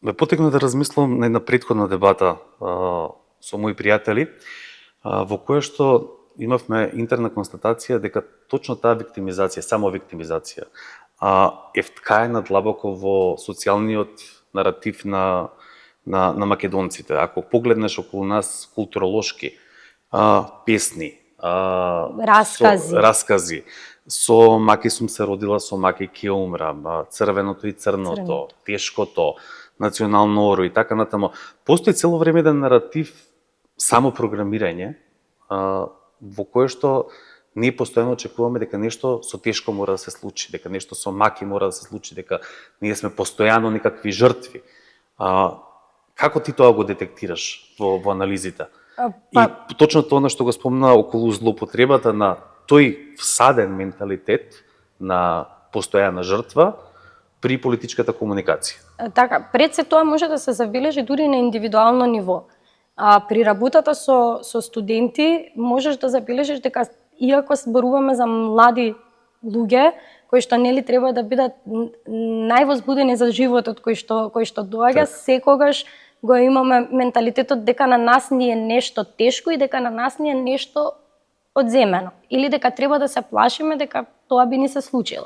ме потекна да размислам на една претходна дебата со мои пријатели, во која што имавме интерна констатација дека точно таа виктимизација, само виктимизација, е вткаена длабоко во социјалниот наратив на македонците. Ако погледнеш околу нас културолошки, песни, раскази, со маки сум се родила, со маки ќе умрам, црвеното и црното, тешкото, национално оро и така натаму. Постои цело време еден наратив само програмирање, во кое што ние постојано очекуваме дека нешто со тешко мора да се случи, дека нешто со маки мора да се случи, дека ние сме постојано некакви жртви. Како ти тоа го детектираш во анализите? И точно тоа што го спомна околу злоупотребата на тој всаден менталитет на постојана жртва при политичката комуникација. Така, пред се тоа може да се забележи дури на индивидуално ниво. При работата со студенти можеш да забележиш дека иако зборуваме за млади луѓе кои што нели треба да бидат највозбудени за животот кој што доаѓа, секогаш го имаме менталитетот дека на нас ни е нешто тешко и дека на нас ни е нешто одземено или дека треба да се плашиме дека тоа би ни се случило.